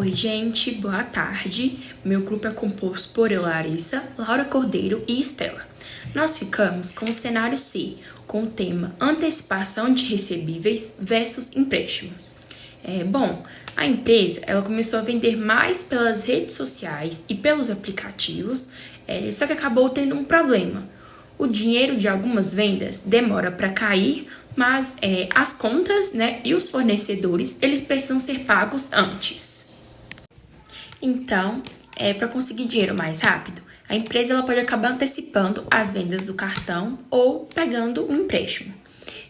Oi, gente, boa tarde. Meu grupo é composto por eu, Larissa, Laura Cordeiro e Estela. Nós ficamos com o cenário C, com o tema Antecipação de recebíveis versus empréstimo. A empresa ela começou a vender mais pelas redes sociais e pelos aplicativos, só que acabou tendo um problema. O dinheiro de algumas vendas demora para cair, mas as contas, e os fornecedores, eles precisam ser pagos antes. Então, para conseguir dinheiro mais rápido, a empresa ela pode acabar antecipando as vendas do cartão ou pegando um empréstimo.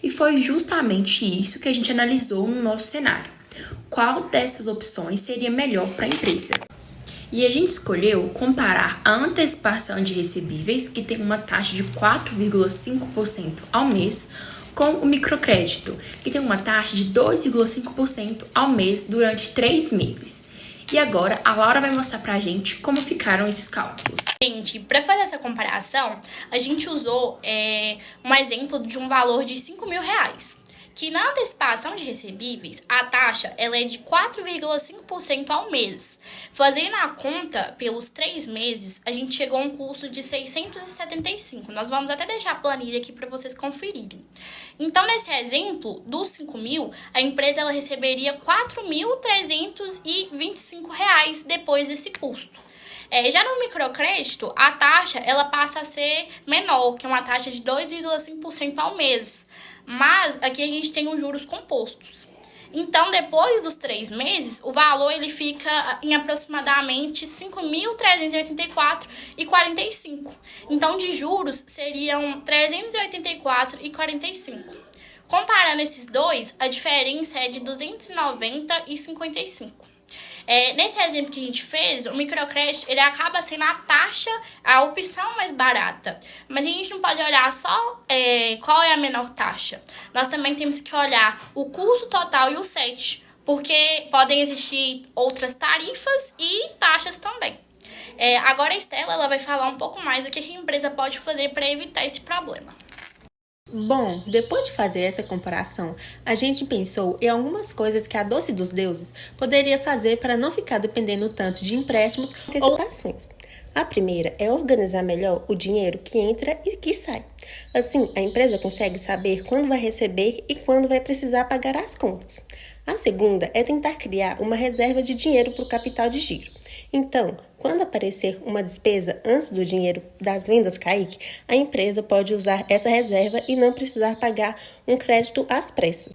E foi justamente isso que a gente analisou no nosso cenário. Qual dessas opções seria melhor para a empresa? E a gente escolheu comparar a antecipação de recebíveis, que tem uma taxa de 4,5% ao mês, com o microcrédito, que tem uma taxa de 2,5% ao mês durante 3 meses. E agora a Laura vai mostrar pra gente como ficaram esses cálculos. Gente, para fazer essa comparação, a gente usou um exemplo de um valor de R$5.000, que na antecipação de recebíveis, a taxa ela é de 4,5% ao mês. Fazendo a conta pelos 3 meses, a gente chegou a um custo de R$675. Nós vamos até deixar a planilha aqui para vocês conferirem. Então, nesse exemplo, dos 5.000, a empresa ela receberia R$4.325 depois desse custo. Já no microcrédito, a taxa ela passa a ser menor, que é uma taxa de 2,5% ao mês. Mas aqui a gente tem os juros compostos. Então, depois dos 3 meses, o valor ele fica em aproximadamente R$5.384,45. Então, de juros, seriam R$384,45. Comparando esses dois, a diferença é de R$290,55. Nesse exemplo que a gente fez, o microcrédito ele acaba sendo a opção mais barata. Mas a gente não pode olhar só qual é a menor taxa. Nós também temos que olhar o custo total e o SET, porque podem existir outras tarifas e taxas também. Agora a Estela ela vai falar um pouco mais do que a empresa pode fazer para evitar esse problema. Bom, depois de fazer essa comparação, a gente pensou em algumas coisas que a Doce dos Deuses poderia fazer para não ficar dependendo tanto de empréstimos ou antecipações. A primeira é organizar melhor o dinheiro que entra e que sai. Assim, a empresa consegue saber quando vai receber e quando vai precisar pagar as contas. A segunda é tentar criar uma reserva de dinheiro para o capital de giro. Então, quando aparecer uma despesa antes do dinheiro das vendas cair, a empresa pode usar essa reserva e não precisar pagar um crédito às pressas.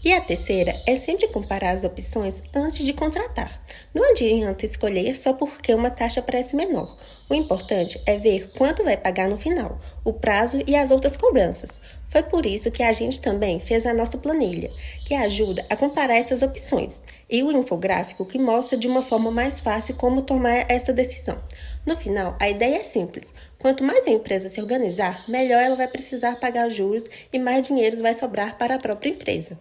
E a terceira é sempre comparar as opções antes de contratar. Não adianta escolher só porque uma taxa parece menor. O importante é ver quanto vai pagar no final, o prazo e as outras cobranças. Foi por isso que a gente também fez a nossa planilha, que ajuda a comparar essas opções, e o infográfico que mostra de uma forma mais fácil como tomar essa decisão. No final, a ideia é simples. Quanto mais a empresa se organizar, melhor ela vai precisar pagar juros e mais dinheiro vai sobrar para a própria empresa.